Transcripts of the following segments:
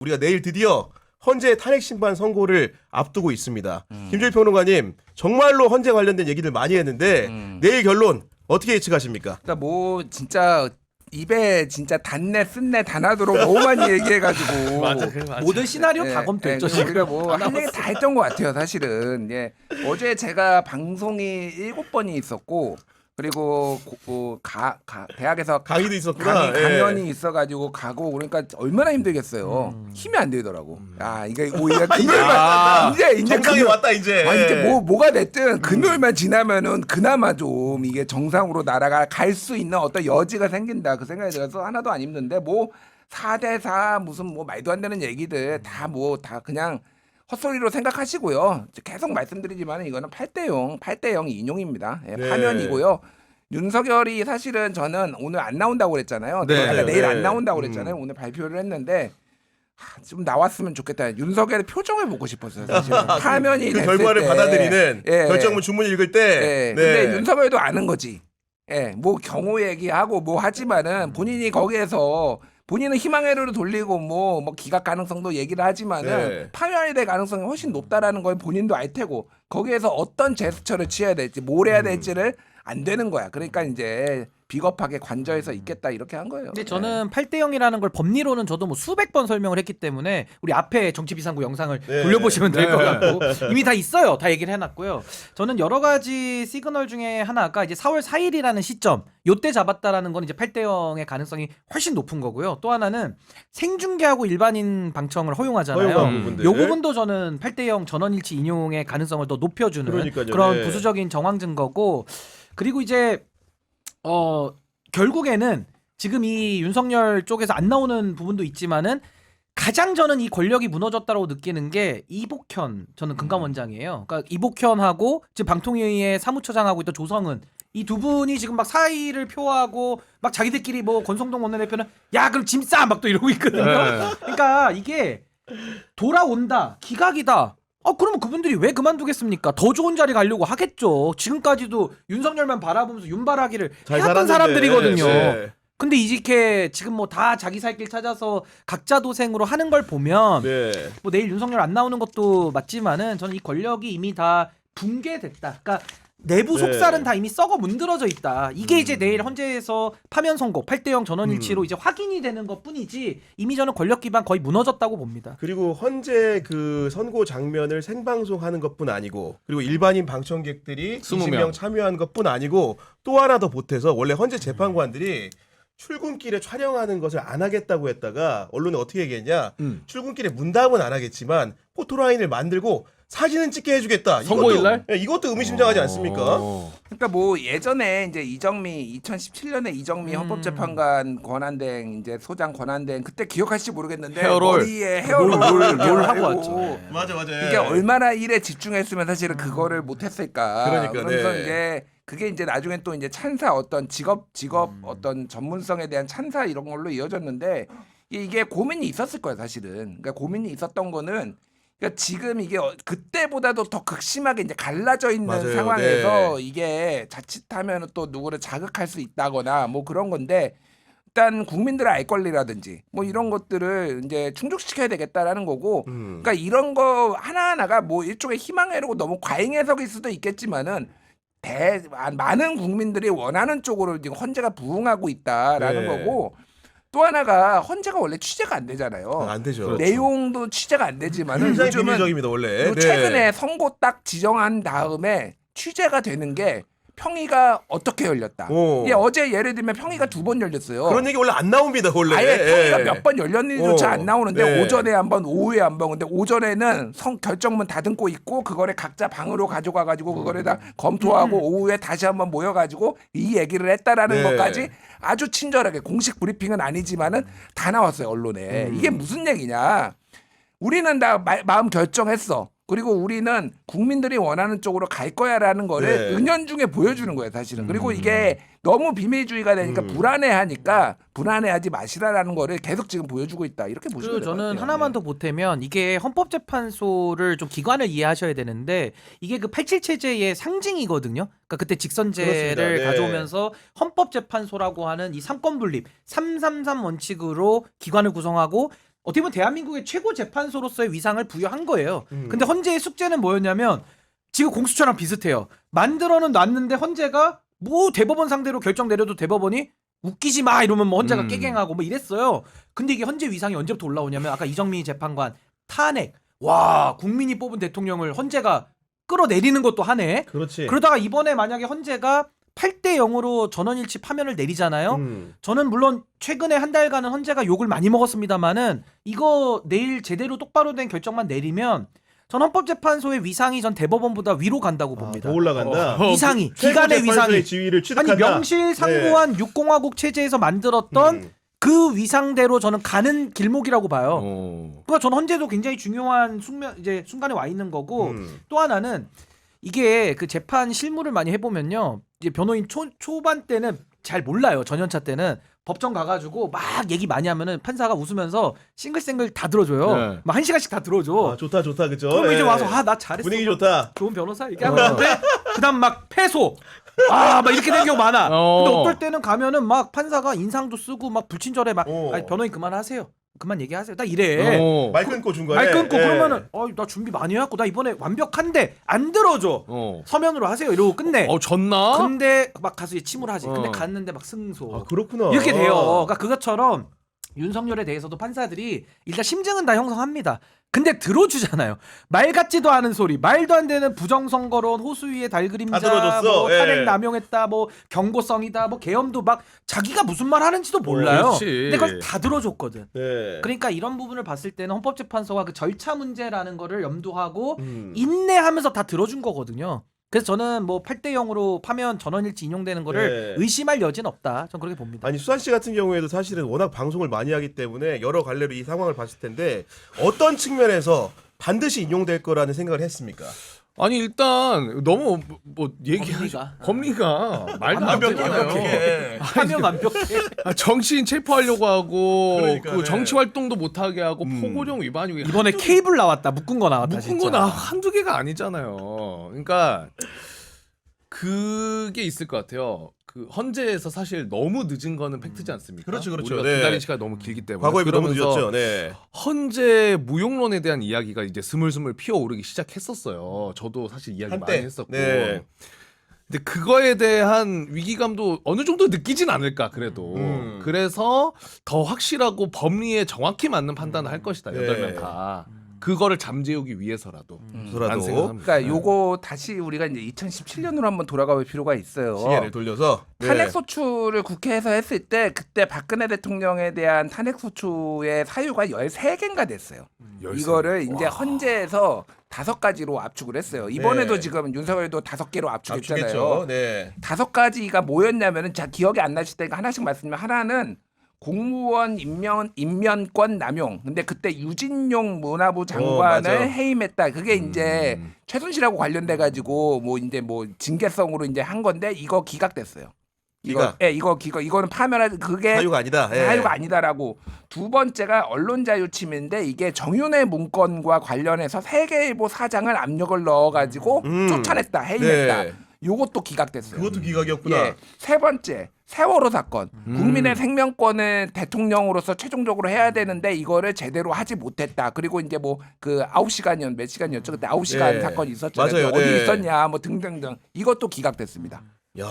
우리가 내일 드디어 헌재 탄핵 심판 선고를 앞두고 있습니다. 김주일 평론가님, 정말로 헌재 관련된 얘기들 많이 했는데 내일 결론 어떻게 예측하십니까? 그러니까 뭐 진짜 입에 진짜 단내 쓴내 다 나도록 너무 많이 얘기해가지고 맞아. 모든 시나리오 다 검토했죠. 우리가 뭐 한 얘기 다 했던 것 같아요, 사실은. 예. 어제 제가 방송이 7번이 있었고 그리고 대학에서 강의도 있었구나. 강연이 있어가지고 가고 그러니까 얼마나 힘들겠어요. 힘이 안 들더라고. 아 이게 오히려 금요일만 이제 정상이 왔다 이제. 이제 뭐가 됐든 금요일만 지나면은 그나마 좀 이게 정상으로 나라가 갈 수 있는 어떤 여지가 생긴다 그 생각이 들어서 하나도 안 힘든데 뭐 4대4 무슨 뭐 말도 안 되는 얘기들 다 그냥 헛소리로 생각하시고요. 계속 말씀드리지만 이거는 8대0 인용입니다. 예, 네. 파면이고요. 윤석열이 사실은 저는 오늘 안 나온다고 그랬잖아요. 네. 아까 내일 네. 안 나온다고 그랬잖아요. 오늘 발표를 했는데 좀 나왔으면 좋겠다. 윤석열의 표정을 보고 싶었어요. 사실 파면이 그 됐을 결과를 때. 받아들이는 예. 결정문 주문 읽을 때. 예. 근데 윤석열도 아는 거지. 예, 뭐 경호 얘기하고 뭐 하지만은 본인이 거기에서 본인은 희망회로를 돌리고 뭐 기각 가능성도 얘기를 하지만은 네. 파면이 될 가능성이 훨씬 높다라는 걸 본인도 알 테고 거기에서 어떤 제스처를 취해야 될지 뭘 해야 될지를 안 되는 거야. 그러니까 이제 비겁하게 관저에서 있겠다 이렇게 한 거예요. 근데 저는 8대0이라는 걸 법리로는 저도 뭐 수백 번 설명을 했기 때문에 우리 앞에 정치비상구 영상을 네. 돌려보시면 될 것 같고 이미 다 있어요. 다 얘기를 해놨고요. 저는 여러 가지 시그널 중에 하나가 이제 4월 4일이라는 시점 요때 잡았다라는 건 이제 8대0의 가능성이 훨씬 높은 거고요. 또 하나는 생중계하고 일반인 방청을 허용하잖아요. 허용한 부분들. 요 부분도 저는 8대0 전원일치 인용의 가능성을 더 높여주는 그러니까요. 그런 네. 부수적인 정황 증거고 그리고 이제 결국에는 지금 이 윤석열 쪽에서 안 나오는 부분도 있지만은 가장 저는 이 권력이 무너졌다고 느끼는 게 이복현 저는 금감원장이에요. 그러니까 이복현하고 지금 방통위의 사무처장하고 있던 조성은 이 두 분이 지금 막 사의를 표하고 막 자기들끼리 뭐 권성동 원내대표는 야 그럼 짐 싸 막 또 이러고 있거든요. 네. 그러니까 이게 돌아온다 기각이다. 그러면 그분들이 왜 그만두겠습니까? 더 좋은 자리 가려고 하겠죠. 지금까지도 윤석열만 바라보면서 윤발하기를 잘 해왔던 살았는데. 사람들이거든요. 네. 근데 이렇게 지금 뭐 다 자기 살 길 찾아서 각자 도생으로 하는 걸 보면 네. 뭐 내일 윤석열 안 나오는 것도 맞지만은 저는 이 권력이 이미 다 붕괴됐다. 그러니까 내부 네. 속살은 다 이미 썩어 문드러져 있다. 이게 이제 내일 헌재에서 파면 선고 8대0 전원일치로 이제 확인이 되는 것뿐이지 이미 저는 권력 기반 거의 무너졌다고 봅니다. 그리고 헌재 그 선고 장면을 생방송하는 것뿐 아니고 그리고 일반인 방청객들이 20명 참여한 것뿐 아니고 또 하나 더 보태서 원래 헌재 재판관들이 출근길에 촬영하는 것을 안 하겠다고 했다가 언론에 어떻게 얘기했냐 출근길에 문답은 안 하겠지만 포토라인을 만들고 사진은 찍게 해주겠다. 선고일날? 이것도 의미심장하지 않습니까? 그러니까 뭐 예전에 이제 2017년에 이정미 헌법재판관 권한대행 이제 소장 권한대행 그때 기억하실지 모르겠는데 헤어롤. 머리에 헤어롤 롤 하고 왔죠. 네. 맞아. 이게 얼마나 일에 집중했으면 사실은 그거를 못했을까. 그러니까, 그러면서 네. 이제 그게 이제 나중에 또 이제 찬사 어떤 직업 어떤 전문성에 대한 찬사 이런 걸로 이어졌는데 이게 고민이 있었을 거예요 사실은. 그러니까 고민이 있었던 거는 그러니까 지금 이게 그때보다도 더 극심하게 이제 갈라져 있는 맞아요. 상황에서 네. 이게 자칫하면 또 누구를 자극할 수 있다거나 뭐 그런 건데 일단 국민들의 알 권리라든지 뭐 이런 것들을 이제 충족시켜야 되겠다라는 거고 그러니까 이런 거 하나하나가 뭐 일종의 희망회로고 너무 과잉 해석일 수도 있겠지만은 많은 국민들이 원하는 쪽으로 지금 헌재가 부응하고 있다라는 네. 거고 또 하나가 헌재가 원래 취재가 안 되잖아요. 안 되죠. 내용도 취재가 안 되지만은 굉장히 요즘은 비밀적입니다 원래. 요 최근에 선고 딱 지정한 다음에 취재가 되는 게 평의가 어떻게 열렸다. 오. 이게 어제 예를 들면 평의가 2번 열렸어요. 그런 얘기 원래 안 나옵니다 원래. 아예 평의가 예. 몇 번 열렸는지조차 안 나오는데 네. 오전에 한 번, 오후에 한 번. 근데 오전에는 결정문 다듬고 있고 그거를 각자 방으로 가져가 가지고 그거를 다 검토하고 오후에 다시 한번 모여 가지고 이 얘기를 했다라는 네. 것까지 아주 친절하게 공식 브리핑은 아니지만은 다 나왔어요 언론에. 이게 무슨 얘기냐? 우리는 다 마음 결정했어. 그리고 우리는 국민들이 원하는 쪽으로 갈 거야라는 거를 네. 은연중에 보여주는 거예요, 사실은. 그리고 이게 너무 비밀주의가 되니까 불안해하니까 불안해하지 마시라라는 거를 계속 지금 보여주고 있다. 이렇게 보시면 그리고 될것 저는 같아요. 하나만 더 보태면 이게 헌법재판소를 좀 기관을 이해하셔야 되는데 이게 그 87 체제의 상징이거든요. 그러니까 그때 직선제를 그렇습니다. 네. 가져오면서 헌법재판소라고 하는 이 삼권 분립 333 원칙으로 기관을 구성하고 어떻게 보면 대한민국의 최고 재판소로서의 위상을 부여한 거예요. 근데 헌재의 숙제는 뭐였냐면 지금 공수처랑 비슷해요. 만들어는 놨는데 헌재가 뭐 대법원 상대로 결정 내려도 대법원이 웃기지 마 이러면 뭐 헌재가 깨갱하고 뭐 이랬어요. 근데 이게 헌재 위상이 언제부터 올라오냐면 아까 이정미 재판관 탄핵. 와, 국민이 뽑은 대통령을 헌재가 끌어내리는 것도 하네. 그렇지. 그러다가 이번에 만약에 헌재가 8대 0으로 전원일치 파면을 내리잖아요. 저는 물론 최근에 한 달간은 헌재가 욕을 많이 먹었습니다만은 이거 내일 제대로 똑바로 된 결정만 내리면 전 헌법재판소의 위상이 전 대법원보다 위로 간다고 봅니다. 더 올라간다. 위상이 기관의 위상이 지위를 취득한다. 아니 명실상부한 육공화국 체제에서 만들었던 그 위상대로 저는 가는 길목이라고 봐요. 그러니까 저는 헌재도 굉장히 중요한 순간에 와 있는 거고 또 하나는 이게 그 재판 실무를 많이 해보면요. 이제 변호인 초반 때는 잘 몰라요. 전연차 때는 법정 가가지고 막 얘기 많이 하면은 판사가 웃으면서 싱글싱글 다 들어줘요. 네. 막 1시간씩 다 들어줘. 아, 좋다 그죠. 그럼 예. 이제 와서 나 잘했어. 분위기 좋다. 좋은 변호사 이렇게 하면 되는데 그다음 막 패소. 막 이렇게 된 경우 많아. 근데 어떨 때는 가면은 막 판사가 인상도 쓰고 막 불친절해 막 아니, 변호인 그만하세요. 그만 얘기하세요. 딱 이래. 말 끊고 준 거야. 말 끊고 그러면은 나 준비 많이 해갖고 나 이번에 완벽한데 안 들어줘. 서면으로 하세요. 이러고 끝내. 졌나? 근데 막 가서 이제 침울하지. 근데 갔는데 막 승소. 아, 그렇구나. 이렇게 돼요. 그러니까 그것처럼 윤석열에 대해서도 판사들이 일단 심증은 다 형성합니다. 근데 들어주잖아요. 말 같지도 않은 소리, 말도 안 되는 부정선거론, 호수위의 달그림자, 다 들어줬어. 뭐 탄핵 예. 남용했다, 뭐 경고성이다, 뭐 계엄도 막 자기가 무슨 말 하는지도 몰라요. 그렇지. 근데 그걸 다 들어줬거든. 네. 그러니까 이런 부분을 봤을 때는 헌법재판소가 그 절차 문제라는 거를 염두하고 인내하면서 다 들어준 거거든요. 그래서 저는 뭐 8대 0으로 파면 전원일치 인용되는 거를 네. 의심할 여지는 없다. 전 그렇게 봅니다. 아니 수환 씨 같은 경우에도 사실은 워낙 방송을 많이 하기 때문에 여러 갈래로 이 상황을 봤을 텐데 어떤 측면에서 반드시 인용될 거라는 생각을 했습니까? 아니 일단 너무 뭐 얘기하시 법리가 말도 안 되잖아요. 하면 완벽해. 정치인 체포하려고 하고 그러니까, 그 정치 활동도 못 하게 하고 포고령 위반이 이번에 케이블 나왔다. 묶은 거 나왔다. 묶은 진짜. 거나 한두 개가 아니잖아요. 그러니까 그게 있을 것 같아요. 그 헌재에서 사실 너무 늦은 거는 팩트지 않습니까? 그렇죠. 우리가 네. 기다린 시간이 너무 길기 때문에. 과거에 너무 그러면서 늦었죠. 네. 헌재 무용론에 대한 이야기가 이제 스물스물 피어오르기 시작했었어요. 저도 사실 이야기 한때. 많이 했었고. 네. 근데 그거에 대한 위기감도 어느 정도 느끼진 않을까 그래도. 그래서 더 확실하고 법리에 정확히 맞는 판단을 할 것이다. 네. 8명 다. 그거를 잠재우기 위해서라도. 그래도 생각합니다. 그러니까 요거 다시 우리가 이제 2017년으로 한번 돌아가볼 필요가 있어요. 시계를 돌려서 탄핵 소추를 국회에서 했을 때 그때 박근혜 대통령에 대한 탄핵 소추의 사유가 13개인가 됐어요. 13. 이거를 이제 헌재에서 5가지로 압축을 했어요. 이번에도 네. 지금 윤석열도 5개로 압축했잖아요. 압축했죠. 네. 5가지가 뭐였냐면은 자 기억이 안 나실 테니까 하나씩 말씀드리면 하나는 공무원 임면권 남용. 근데 그때 유진용 문화부 장관을 맞아. 해임했다. 그게 이제 최순실하고 관련돼 가지고 뭐 이제 뭐 징계성으로 이제 한 건데 이거 기각됐어요. 기각. 이거는 파면할 그게 사유가 아니다. 예. 사유가 아니다라고. 두 번째가 언론자유침인데 이게 정윤회 문건과 관련해서 세계일보 사장을 압력을 넣어가지고 쫓아냈다, 해임했다. 네. 요것도 기각됐어요. 그것도 기각이었구나. 예. 세 번째 세월호 사건. 국민의 생명권을 대통령으로서 최종적으로 해야 되는데 이거를 제대로 하지 못했다. 그리고 이제 뭐 그 9시간이었 몇 시간이었죠. 그때 9시간 네. 사건이 있었잖아요. 맞아요. 어디 네. 있었냐 뭐 등등등. 이것도 기각됐습니다. 야.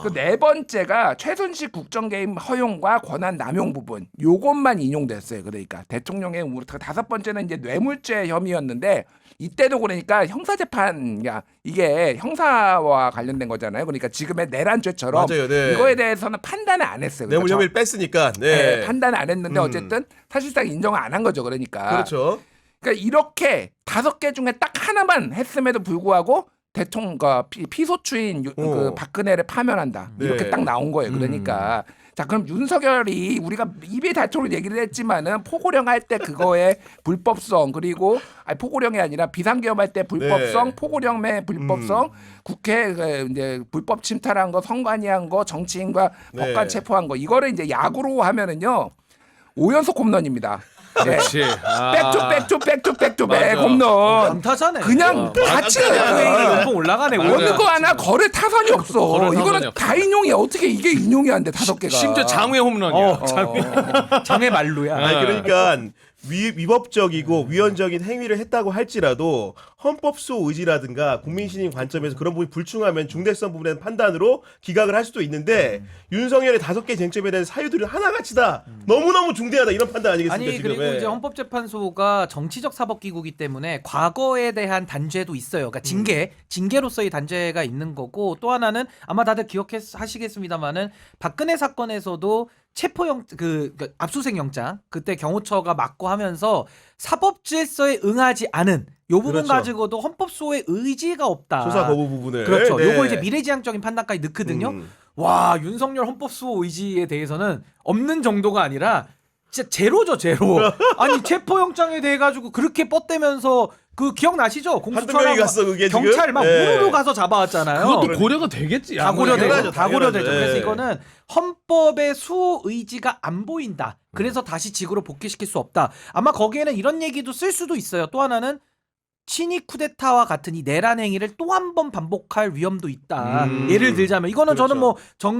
그 네 번째가 최순실 국정 개입 허용과 권한 남용 부분. 요것만 인용됐어요. 그러니까 대통령의 다섯 번째는 이제 뇌물죄 혐의였는데 이때도 그러니까 형사재판, 이게 형사와 관련된 거잖아요. 그러니까 지금의 내란죄처럼 맞아요. 네. 이거에 대해서는 판단을 안 했어요. 뇌물 그러니까 혐의를 뺐으니까. 네. 판단을 안 했는데 어쨌든 사실상 인정을 안 한 거죠. 그러니까. 그렇죠. 그러니까 이렇게 5개 중에 딱 하나만 했음에도 불구하고 대통령과 피소추인 그 박근혜를 파면한다. 네. 이렇게 딱 나온 거예요. 그러니까 자 그럼 윤석열이 우리가 입에 닳도록 얘기를 했지만은 포고령 할 때 그거의 불법성 그리고 포고령이 아니라 비상계엄 할 때 불법성, 네. 포고령의 불법성, 국회 이제 불법 침탈한 거, 선관위 한 거, 정치인과 네. 법관 체포한 거 이거를 이제 야구로 하면은요 5연속 홈런입니다. 그렇지. 백투 매 맞아. 홈런. 감타자네. 그냥 다 치는 거야. 높은 올라가네. 맞아. 어느 거 하나 거래 타선이 없어. 거래 타선이 이거는 없어. 다 인용이 어떻게 이게 인용이 안 돼? 5개가. 심지어 장외 홈런이야. 장애 말루야. 아니 그러니까 위법적이고 위헌적인 행위를 했다고 할지라도 헌법소 의지라든가 국민신임 관점에서 그런 부분이 불충하면 중대성 부분에 판단으로 기각을 할 수도 있는데 윤석열의 5개 쟁점에 대한 사유들은 하나같이 다 너무너무 중대하다 이런 판단 아니겠습니까? 아니 지금? 그리고 예. 이제 헌법재판소가 정치적 사법기구이기 때문에 과거에 대한 단죄도 있어요. 그러니까 징계로서의 단죄가 있는 거고 또 하나는 아마 다들 기억하시겠습니다만은 박근혜 사건에서도 체포영 그러니까 압수수색 영장 그때 경호처가 막고 하면서 사법질서에 응하지 않은 요 부분 그렇죠. 가지고도 헌법소의 의지가 없다. 수사 거부 부분을 그렇죠. 네. 요거 이제 미래지향적인 판단까지 넣거든요. 와 윤석열 헌법수호 의지에 대해서는 없는 정도가 아니라 진짜 제로죠 제로. 아니 체포영장에 대해 가지고 그렇게 뻗대면서 그 기억나시죠? 한두 명이 갔어 그게 지금? 경찰 막 예. 우르르 가서 잡아왔잖아요. 그것도 고려가 되겠지. 다 아무래도. 고려되죠. 다 고려되죠. 당연하죠. 그래서 예. 이거는 헌법의 수호 의지가 안 보인다. 그래서 다시 직으로 복귀시킬 수 없다. 아마 거기에는 이런 얘기도 쓸 수도 있어요. 또 하나는 친위 쿠데타와 같은 이 내란 행위를 또 한 번 반복할 위험도 있다. 예를 들자면 이거는 그렇죠. 저는 뭐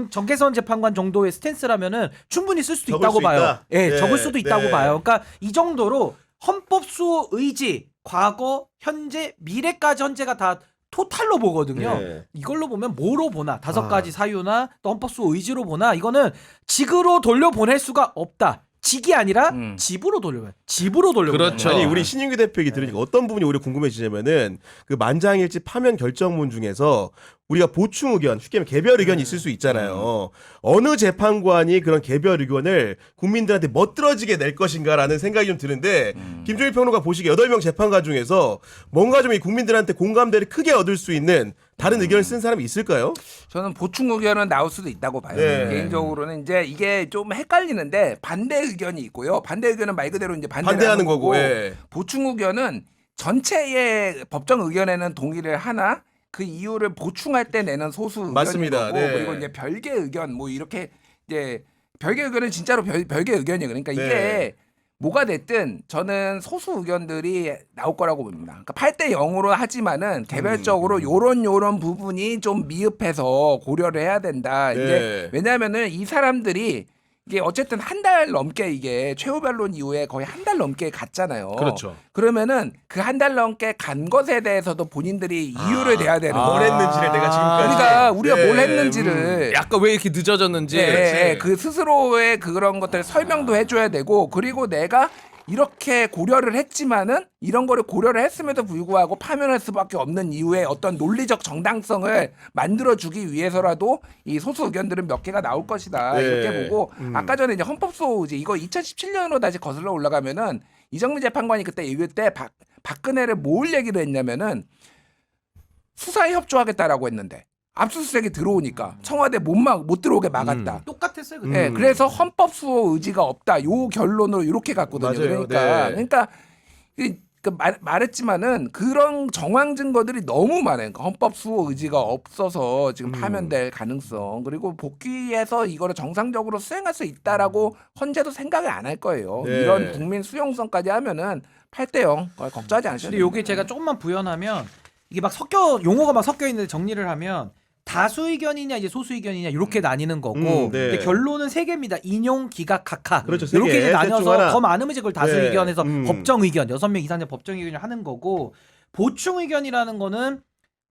정계선 재판관 정도의 스탠스라면은 충분히 쓸 수도 적을 있다고 수 봐요. 있다? 예, 네, 적을 수도 있다고 네. 봐요. 그러니까 이 정도로 헌법 수호 의지, 과거, 현재, 미래까지 현재가 다 토탈로 보거든요. 네. 이걸로 보면 뭐로 보나 5가지 아. 사유나 또 헌법수호 의지로 보나 이거는 직으로 돌려보낼 수가 없다. 직이 아니라 집으로 돌려보내. 집으로 돌려보내. 그렇죠. 아니 우리 신인규 대표 얘기 들으니까 어떤 부분이 오히려 궁금해지냐면은 그 만장일치 파면 결정문 중에서 우리가 보충 의견, 쉽게 말하면 개별 의견이 있을 수 있잖아요. 어느 재판관이 그런 개별 의견을 국민들한테 멋들어지게 낼 것인가라는 생각이 좀 드는데 김종일 평론가 보시기에 8명 재판관 중에서 뭔가 좀 이 국민들한테 공감대를 크게 얻을 수 있는 다른 의견을 쓴 사람이 있을까요? 저는 보충 의견은 나올 수도 있다고 봐요. 네. 개인적으로는 이제 이게 좀 헷갈리는데 반대 의견이 있고요. 반대 의견은 말 그대로 이제 반대하는 거고. 예. 보충 의견은 전체의 법정 의견에는 동의를 하나 그 이유를 보충할 때 내는 소수 의견인 맞습니다. 거고 네. 그리고 이제 별개 의견 뭐 이렇게 이제 별개 의견은 진짜로 별개 의견이에요. 그러니까 이게 네. 뭐가 됐든 저는 소수 의견들이 나올 거라고 봅니다. 그러니까 8대 0으로 하지만은 개별적으로 요런 부분이 좀 미흡해서 고려를 해야 된다. 네. 이제 왜냐하면은 이 사람들이 이게 어쨌든 한 달 넘게 이게 최후 변론 이후에 거의 한 달 넘게 갔잖아요. 그렇죠. 그러면은 그 한 달 넘게 간 것에 대해서도 본인들이 이유를 대야 되는 거예요. 뭘 했는지를 내가 지금까지. 그러니까 우리가 네. 뭘 했는지를 약간 왜 이렇게 늦어졌는지. 네, 그 스스로의 그런 것들을 설명도 해줘야 되고 그리고 내가 이렇게 고려를 했지만은 이런 거를 고려를 했음에도 불구하고 파면할 수밖에 없는 이유의 어떤 논리적 정당성을 만들어주기 위해서라도 이 소수 의견들은 몇 개가 나올 것이다 네. 이렇게 보고 아까 전에 이제 헌법소 이제 이거 2017년으로 다시 거슬러 올라가면은 이정미 재판관이 그때 얘기할 때 박근혜를 뭘 얘기를 했냐면은 수사에 협조하겠다라고 했는데 압수수색이 들어오니까 청와대 못 들어오게 막았다. 똑같았어요. 그때. 네, 그래서 헌법 수호 의지가 없다. 요 결론으로 이렇게 갔거든요. 맞아요. 그러니까 말했지만은 그런 정황 증거들이 너무 많아요. 그러니까 헌법 수호 의지가 없어서 지금 파면될 가능성 그리고 복귀해서 이거를 정상적으로 수행할 수 있다라고 헌재도 생각을 안 할 거예요. 네. 이런 국민 수용성까지 하면은 8대 0 걱정하지 않으셔도 근데 됩니다. 요게 제가 조금만 부연하면 이게 막 용어가 막 섞여 있는데 정리를 하면 다수 의견이냐 이제 소수 의견이냐 이렇게 나뉘는 거고 네. 근데 결론은 3개입니다. 인용, 기각, 각하. 그렇죠, 세 이렇게 개. 이제 셋 중 나눠서 하나. 더 많으면 이제 그걸 다수 네. 의견에서 법정 의견 6명 이상의 법정 의견을 하는 거고 보충 의견이라는 거는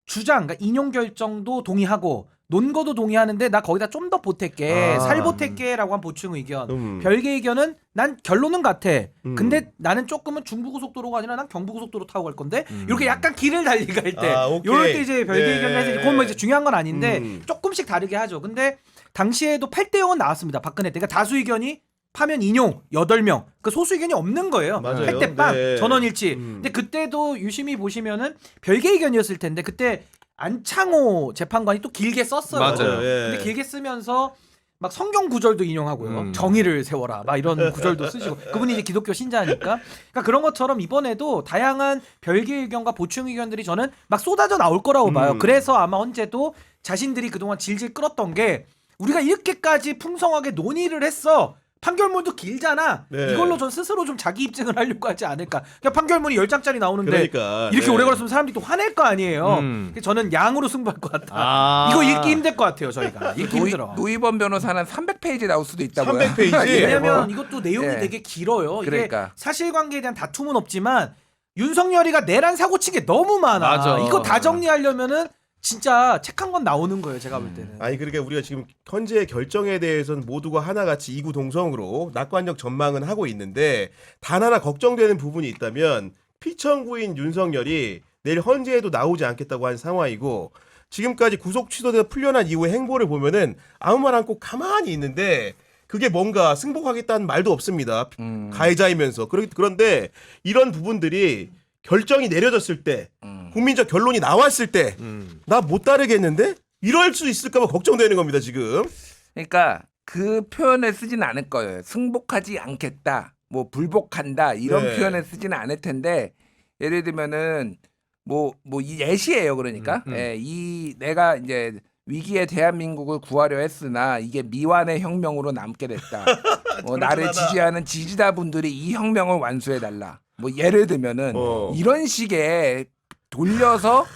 주장, 그러니까 인용 결정도 동의하고 논거도 동의하는데 나 거기다 좀 더 보탤게 살 보탤게라고 한 보충 의견. 별개 의견은 난 결론은 같아. 근데 나는 조금은 중부고속도로가 아니라 난 경부고속도로 타고 갈 건데 이렇게 약간 길을 달리 갈 때 아, 오케이. 요럴 때 이제 별개 네. 의견을 해서 그건 뭐 이제 중요한 건 아닌데 조금씩 다르게 하죠. 근데 당시에도 8대 0은 나왔습니다. 박근혜 때. 그러니까 다수 의견이 파면 인용 8명. 그 소수 의견이 없는 거예요. 맞아요. 8대 빵 네. 전원일치. 근데 그때도 유심히 보시면은 별개 의견이었을 텐데 그때 안창호 재판관이 또 길게 썼어요. 맞아요. 예. 근데 길게 쓰면서 막 성경 구절도 인용하고요. 정의를 세워라. 막 이런 구절도 쓰시고. 그분이 이제 기독교 신자니까. 그러니까 그런 것처럼 이번에도 다양한 별개 의견과 보충 의견들이 저는 막 쏟아져 나올 거라고 봐요. 그래서 아마 헌재도 자신들이 그동안 질질 끌었던 게 우리가 이렇게까지 풍성하게 논의를 했어. 판결문도 길잖아. 네. 이걸로 전 스스로 좀 자기 입증을 하려고 하지 않을까. 그러니까 판결문이 10장짜리 나오는데 그러니까 이렇게 네. 오래 걸었으면 사람들이 또 화낼 거 아니에요. 그래서 저는 양으로 승부할 것 같다. 이거 읽기 힘들 것 같아요, 저희가. 읽기 힘들어. 노희범 변호사는 300페이지 나올 수도 있다고요. 300페이지? 왜냐면 이것도 내용이 예. 되게 길어요. 이게 그러니까. 사실관계에 대한 다툼은 없지만 윤석열이가 내란 사고 친 게 너무 많아. 맞아. 이거 다 정리하려면은 진짜 책 한 권 나오는 거예요. 제가 볼 때는. 아니 그러니까 우리가 지금 현재 결정에 대해서는 모두가 하나같이 이구동성으로 낙관적 전망은 하고 있는데 단 하나 걱정되는 부분이 있다면 피청구인 윤석열이 내일 헌재에도 나오지 않겠다고 한 상황이고 지금까지 구속 취소돼서 풀려난 이후의 행보를 보면은 아무 말 않고 가만히 있는데 그게 뭔가 승복하겠다는 말도 없습니다. 가해자이면서 그런데 이런 부분들이 결정이 내려졌을 때 국민적 결론이 나왔을 때 나 못 따르겠는데 이럴 수 있을까 봐 걱정되는 겁니다 지금. 그러니까 그 표현을 쓰진 않을 거예요. 승복하지 않겠다, 뭐 불복한다 이런 네. 표현을 쓰지는 않을 텐데 예를 들면은 이 예시예요. 그러니까 예, 이 내가 이제 위기의 대한민국을 구하려 했으나 이게 미완의 혁명으로 남게 됐다. 나를 지지하는 지지자분들이 이 혁명을 완수해 달라. 뭐 예를 들면은 이런 식의 돌려서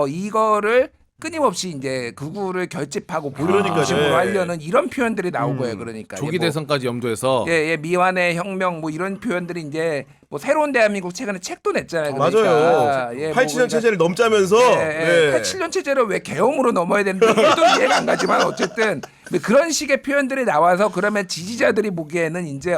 이거를 끊임없이 이제 극우를 결집하고 본인 중심으로 네. 하려는 이런 표현들이 나온 거예요. 그러니까 조기 뭐, 대선까지 염두해서 예, 미완의 혁명 뭐 이런 표현들이 이제 뭐 새로운 대한민국 최근에 책도 냈잖아요. 그러니까. 맞아요. 예, 87년 체제를 넘자면서 네. 87년 체제를 왜 계엄으로 넘어야 되는지 이해도 이해가 안 가지만 어쨌든 그런 식의 표현들이 나와서 그러면 지지자들이 보기에는 이제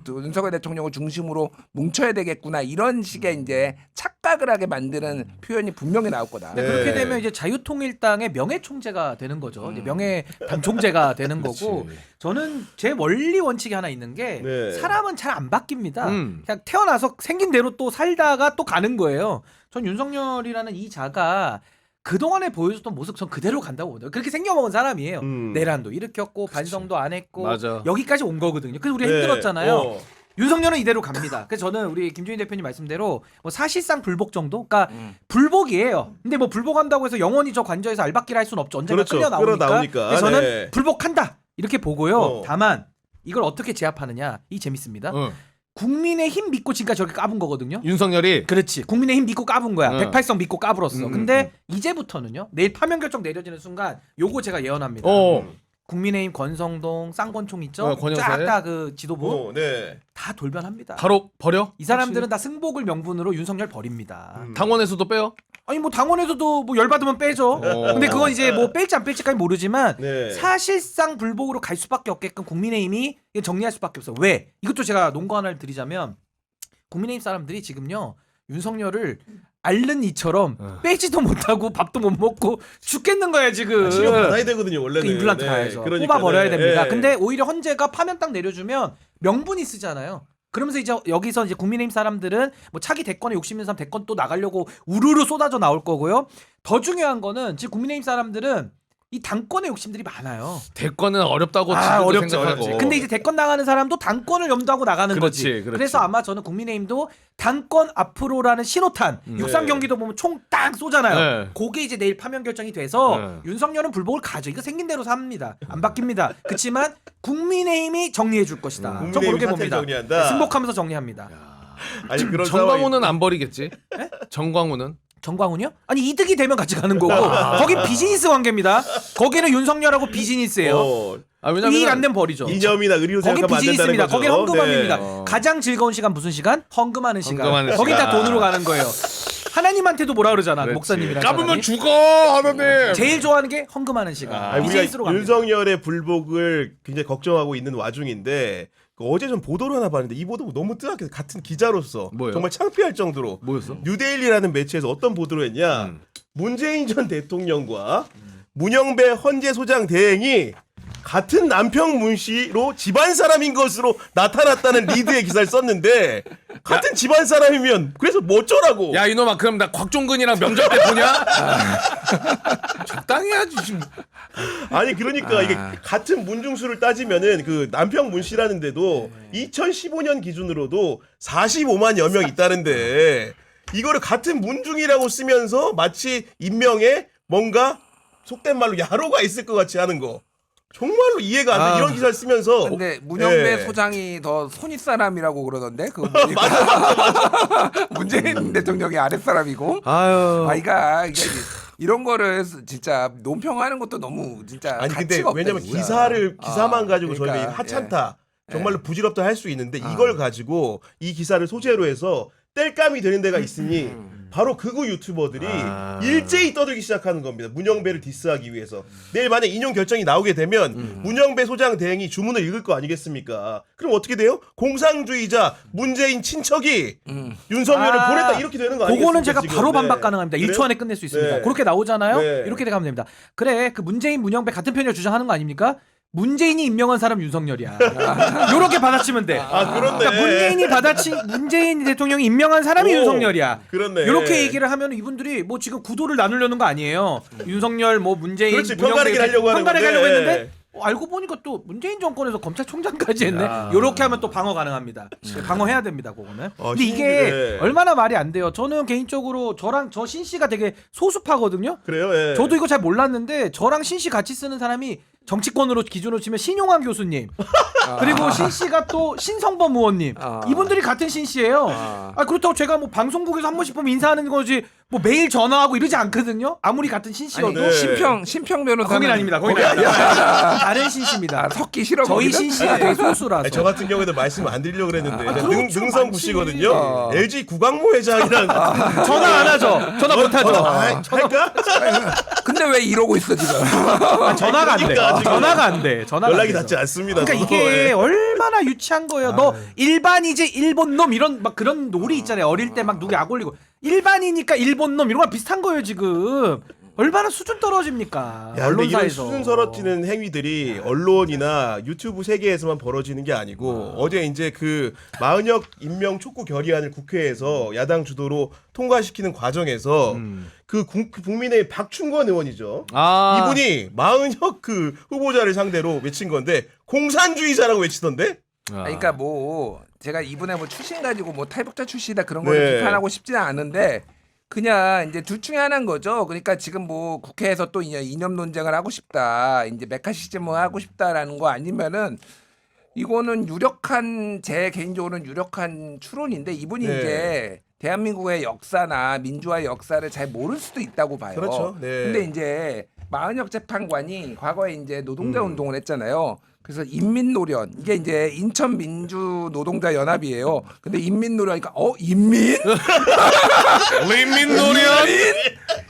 윤석열 대통령을 중심으로 뭉쳐야 되겠구나 이런 식의 이제 착각을 하게 만드는 표현이 분명히 나올 거다. 네. 그렇게 되면 이제 자유통일당의 명예총재가 되는 거죠. 이제 명예당총재가 되는 거고 저는 제 원리 원칙이 하나 있는 게 네. 사람은 잘 안 바뀝니다. 그냥 태어나서 생긴 대로 또 살다가 또 가는 거예요. 전 윤석열이라는 이 자가 그동안에 보여줬던 모습 전 그대로 간다고 보거든요. 그렇게 생겨먹은 사람이에요. 내란도 일으켰고 반성도 안 했고 맞아. 여기까지 온 거거든요. 그래서 우리 네. 힘들었잖아요. 윤석열은 이대로 갑니다. 그래서 저는 우리 김준희 대표님 말씀대로 뭐 사실상 불복 정도? 그러니까 불복이에요. 근데 뭐 불복한다고 해서 영원히 저 관저에서 알박기를 할 수는 없죠. 언젠가 그렇죠. 끌려 나오니까. 끌어나오니까. 그래서 저는 네. 불복한다 이렇게 보고요. 다만 이걸 어떻게 제압하느냐 이 재밌습니다. 국민의힘 믿고 지금까지 저렇게 까분 거거든요. 윤석열이 그렇지. 국민의힘 믿고 까분 거야. 108석 믿고 까불었어. 근데 이제부터는요. 내일 파면 결정 내려지는 순간 요거 제가 예언합니다. 국민의힘 권성동 쌍권총 있죠? 권영사에? 쫙 다 그 지도부 네. 다 돌변합니다. 바로 버려? 이 사람들은 다 승복을 명분으로 윤석열 버립니다. 당원에서도 빼요? 아니 뭐 당원에서도 뭐 열받으면 빼죠. 근데 그건 이제 뭐 뺄지 안 뺄지까지 모르지만 네. 사실상 불복으로 갈 수밖에 없게끔 국민의힘이 정리할 수밖에 없어. 왜? 이것도 제가 농구 하나를 드리자면 국민의힘 사람들이 지금요 윤석열을 앓는 이처럼 빼지도 못하고 밥도 못 먹고 죽겠는 거야 지금. 치료 받아야 되거든요 원래는. 그 임플란트 네. 가야죠. 그러니까, 뽑아 버려야 네. 됩니다. 네. 근데 오히려 헌재가 파면 딱 내려주면 명분이 쓰잖아요. 그러면서 이제 여기서 이제 국민의힘 사람들은 뭐 차기 대권에 욕심 있는 사람 대권 또 나가려고 우르르 쏟아져 나올 거고요. 더 중요한 거는 지금 국민의힘 사람들은 이 당권의 욕심들이 많아요. 대권은 어렵다고 어렵죠, 생각하고. 어렵지. 근데 이제 대권 나가는 사람도 당권을 염두하고 나가는 그렇지, 거지. 그렇지. 그래서 아마 저는 국민의힘도 당권 앞으로라는 신호탄, 육상 경기도 보면 총 딱 쏘잖아요. 네. 그게 이제 내일 파면 결정이 돼서 네. 윤석열은 불복을 가져. 이거 생긴 대로 삽니다. 안 바뀝니다. 그렇지만 국민의힘이 정리해 줄 것이다. 저 국민의힘 그렇게 사태 봅니다. 정리한다. 네, 승복하면서 정리합니다. 아니 그런 정광훈은 안 버리겠지? 네? 정광훈은? 정광훈이요? 아니 이득이 되면 같이 가는 거고 거긴 비즈니스 관계입니다. 거기는 윤석열하고 비즈니스예요. 왜냐면 이익 안 되면 버리죠. 이념이나 의리로 거긴 생각하면 안 된다는 비즈니스입니다. 거죠. 거긴 헌금합니다. 네. 가장 즐거운 시간 무슨 시간? 헌금하는 시간. 헌금하는 거긴 시간. 다 돈으로 가는 거예요. 하나님한테도 뭐라 그러잖아. 그렇지. 목사님이랑 까불면 사람이. 죽어 하나님. 제일 좋아하는 게 헌금하는 시간. 아니, 비즈니스로 우리가 갑니다. 윤석열의 불복을 굉장히 걱정하고 있는 와중인데 어제 좀 보도를 하나 봤는데 이 보도 너무 뜨겁게 같은 기자로서 뭐예요? 정말 창피할 정도로 뭐였어? 뉴데일리라는 매체에서 어떤 보도를 했냐 문재인 전 대통령과 문영배 헌재소장 대행이 같은 남평문 씨로 집안 사람인 것으로 나타났다는 리드의 기사를 썼는데 같은 집안 사람이면 그래서 뭐 어쩌라고. 야 이놈아 그럼 나 곽종근이랑 명절 때 보냐? 적당히 해야지 지금. 아니 그러니까 이게 같은 문중수를 따지면은 그 남평문 씨라는데도 2015년 기준으로도 45만여 명 있다는데 이거를 같은 문중이라고 쓰면서 마치 인명에 뭔가 속된 말로 야로가 있을 것 같이 하는 거 정말로 이해가 안 돼. 이런 기사를 쓰면서. 근데 문영배 예. 소장이 더 손윗사람이라고 그러던데 그거 보니까 문재인 대통령이 아랫사람이고 아유. 아이가 이런 거를 진짜 논평하는 것도 너무 진짜 아니 근데 가치가 없다, 왜냐면 진짜. 기사만 가지고 그러니까, 저희가 이거 하찮다. 정말로 예. 부질없다 할 수 있는데 이걸 가지고 이 기사를 소재로 해서 뗄감이 되는 데가 있으니 바로 극우 유튜버들이 일제히 떠들기 시작하는 겁니다. 문영배를 디스하기 위해서. 내일 만약 인용 결정이 나오게 되면 문영배 소장 대행이 주문을 읽을 거 아니겠습니까? 그럼 어떻게 돼요? 공산주의자 문재인 친척이 윤석열을 보냈다 이렇게 되는 거 아니겠습니까? 그거는 제가 지금? 바로 네. 반박 가능합니다. 1초 안에 끝낼 수 있습니다. 네. 그렇게 나오잖아요. 네. 이렇게 가면 됩니다. 그래 그 문재인 문영배 같은 편이라 주장하는 거 아닙니까? 문재인이 임명한 사람 윤석열이야. 요렇게 받아치면 돼. 아 그렇네. 그러니까 문재인 대통령이 임명한 사람이 오, 윤석열이야. 그렇네. 이렇게 얘기를 하면 이분들이 뭐 지금 구도를 나누려는 거 아니에요. 윤석열 뭐 문재인 그렇지, 편가르기 하려고 하는 편가르기 건데. 하려고 했는데 알고 보니까 또 문재인 정권에서 검찰총장까지 했네. 요렇게 하면 또 방어 가능합니다. 방어해야 됩니다, 그거는. 근데 이게 네. 얼마나 말이 안 돼요. 저는 개인적으로 저랑 저 신 씨가 되게 소수파거든요. 그래요. 예. 저도 이거 잘 몰랐는데 저랑 신 씨 같이 쓰는 사람이 정치권으로 기준으로 치면 신용환 교수님 그리고 신 씨가 또 신성범 의원님 이분들이 같은 신 씨예요. 그렇다고 제가 뭐 방송국에서 한 번씩 보면 인사하는 거지 뭐 매일 전화하고 이러지 않거든요. 아무리 같은 신 씨여도 네. 심평 변호사는 거긴 아닙니다. 거긴 아닙니다. 다른 신 씨입니다. 섞기 싫어. 저희 거기는? 신 씨가 되게 소수라서. 아니, 저 같은 경우에도 말씀 안 드리려고 그랬는데 그렇죠. 능성구시거든요. LG 구광모 회장이랑 전화 안 하죠. 전화 못 하죠. 할까? 근데 왜 이러고 있어 지금? 전화가 안 돼. 그러니까 지금 전화가 안 돼. 전화가 연락이 안 돼서. 닿지 않습니다. 그러니까 저도. 이게 예. 얼마나 유치한 거예요. 너 일반이지 일본 놈 이런 막 그런 놀이 있잖아요. 어릴 때 막 누구 약 올리고 일반이니까 일본 놈 이런 거랑 비슷한 거예요 지금. 얼마나 수준 떨어집니까? 야, 근데 이런 언론사에서. 수준 서러지는 행위들이 언론이나 유튜브 세계에서만 벌어지는 게 아니고 어제 이제 그 마은혁 임명 촉구 결의안을 국회에서 야당 주도로 통과시키는 과정에서 그 국민의힘 박충권 의원이죠. 이분이 마은혁 그 후보자를 상대로 외친 건데 공산주의자라고 외치던데. 그러니까 뭐 제가 이분의 뭐 출신 가지고 뭐 탈북자 출신이다 그런 거를 네. 비판하고 싶지는 않은데 그냥 이제 둘 중에 하나인 거죠. 그러니까 지금 뭐 국회에서 또 이념 논쟁을 하고 싶다, 이제 메카시즘을 하고 싶다라는 거 아니면은 이거는 유력한 제 개인적으로는 유력한 추론인데 이분이 네. 이제 대한민국의 역사나 민주화의 역사를 잘 모를 수도 있다고 봐요. 그렇죠. 네. 근데 이제 마은혁 재판관이 과거에 이제 노동자 운동을 했잖아요. 그래서 인민노련 이게 이제 인천 민주 노동자 연합이에요. 근데 인민노련이니까 인민? 인민노련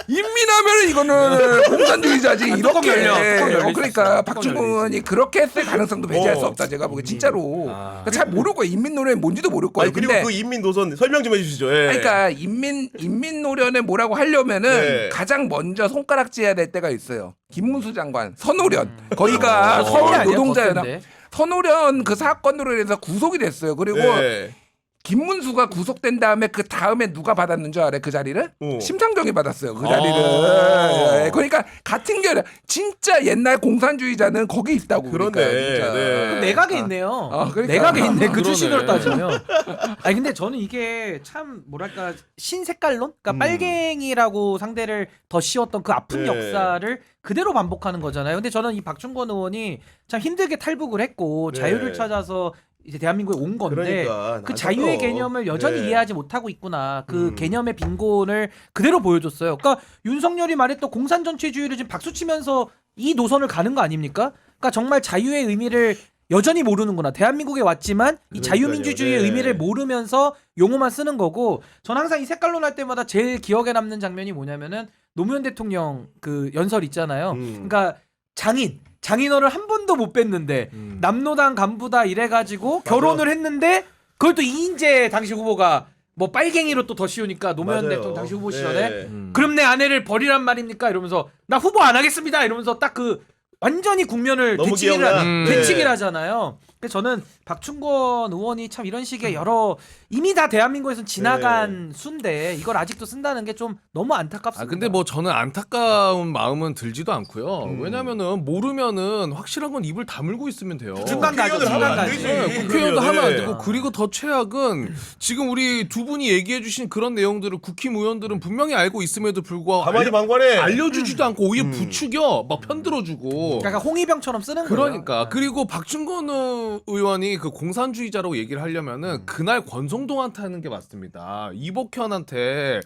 인민하면 이거는 공산주의자지 이렇게. 열려. 그러니까 뚜껑 박준권이 그렇게 했을 가능성도 배제할 수 없다. 제가 보기 진짜로. 그러니까 잘 모를 거예요. 인민노련이 뭔지도 모를 거예요. 아니 그리고 근데 그 인민 노선 설명 좀 해주시죠. 예. 그러니까 인민노련에 뭐라고 하려면은 네. 가장 먼저 손가락질해야 될 때가 있어요. 김문수 장관 선호련 거기가 서울 아니야, 노동자연합 더 센데. 선호련 그 사건으로 인해서 구속이 됐어요. 그리고 네. 김문수가 구속된 다음에 그 다음에 누가 받았는 줄 알아요? 그 자리를? 심상정이 받았어요. 그 자리를. 예, 그러니까 같은 결 진짜 옛날 공산주의자는 거기 있다고. 그러네. 그러니까 진짜. 네. 내각에 있네요. 그러니까. 내각에 있네. 그 그러네. 출신으로 따지면. 아니 근데 저는 이게 참 뭐랄까 신색깔론? 그러니까 빨갱이라고 상대를 더 씌웠던 그 아픈 네. 역사를 그대로 반복하는 거잖아요. 근데 저는 이 박충권 의원이 참 힘들게 탈북을 했고 네. 자유를 찾아서 이제 대한민국에 온 건데 그러니까, 그 자유의 개념을 여전히 네. 이해하지 못하고 있구나. 그 개념의 빈곤을 그대로 보여줬어요. 그러니까 윤석열이 말했던 공산 전체주의를 지금 박수치면서 이 노선을 가는 거 아닙니까? 그러니까 정말 자유의 의미를 여전히 모르는구나. 대한민국에 왔지만 이 자유민주주의의 네. 의미를 모르면서 용어만 쓰는 거고 전 항상 이 색깔론 할 때마다 제일 기억에 남는 장면이 뭐냐면은 노무현 대통령 그 연설 있잖아요. 그러니까 장인어를 한 번도 못 뵀는데 남노당 간부다 이래가지고 결혼을 했는데 그걸 또 이인재 당시 후보가 뭐 빨갱이로 또 더 씌우니까 노무현 맞아요. 대통령 당시 후보 시절에 네. 그럼 내 아내를 버리란 말입니까? 이러면서 나 후보 안 하겠습니다. 이러면서 딱 그 완전히 국면을 너무 대치기를 기억나. 대치기를 하잖아요. 그러니까 그래서 저는 박충건 의원이 참 이런 식의 여러 이미 다 대한민국에서 지나간 수인데 이걸 아직도 쓴다는 게 좀 너무 안타깝습니다. 근데 뭐 저는 안타까운 마음은 들지도 않고요. 왜냐면은 모르면은 확실한 건 입을 다물고 있으면 돼요. 중간 가죠. 국회의원을 하면 중간 안 가지. 되지. 국회의원도 하면 안 네. 되고 그리고 더 최악은 지금 우리 두 분이 얘기해주신 그런 내용들을 국힘의원들은 분명히 알고 있음에도 불구하고 가만히 방관해. 알려주지도 않고 오히려 부추겨 막 편들어주고. 약간 홍위병처럼 쓰는 그러니까 거예요. 그리고 박충건 의원이 그 공산주의자라고 얘기를 하려면은 그날 권성동한테 하는 게 맞습니다. 이복현한테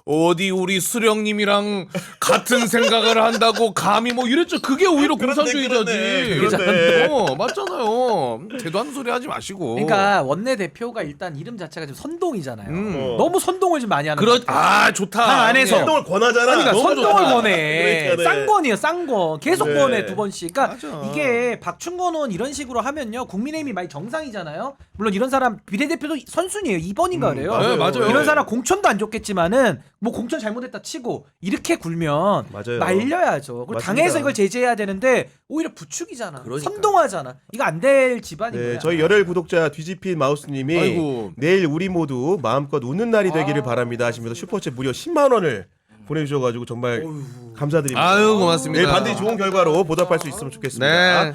어디 우리 수령님이랑 같은 생각을 한다고 감히 뭐 이랬죠. 그게 오히려 공산주의자지. 그런데. 맞잖아요. 대도 하는 소리 하지 마시고. 그러니까 원내 대표가 일단 이름 자체가 좀 선동이잖아요. 음. 너무 선동을 좀 많이 하는 것 같아요. 아 좋다. 당 안에서. 선동을 권하잖아. 그러니까 너무 선동을 좋다. 권해. 그러니까, 네. 쌍권이에요, 쌍권. 계속 네. 권해 두 번씩. 그러니까 맞아. 이게 박충건 의원 이런 식으로 하면요, 국민의힘이 많이 정상이잖아요. 물론 이런 사람 비례대표도 선순위예요. 2번인가 그래요. 네, 맞아요. 이런 사람 공천도 안 줬겠지만은 뭐 공천 잘못했다 치고 이렇게 굴면 맞아요. 말려야죠. 그리고 맞습니다. 당에서 이걸 제재해야 되는데 오히려 부추기잖아. 그러니까. 선동하잖아. 이거 안 될 집안인 네, 거야. 저희 열혈 구독자 뒤집힌 마우스님이 아이고. 내일 우리 모두 마음껏 웃는 날이 되기를 바랍니다 하시면서 슈퍼챗 무려 10만 원을 보내주셔가지고 정말 감사드립니다. 아유 고맙습니다. 내일 반드시 좋은 결과로 보답할 수 있으면 좋겠습니다. 네.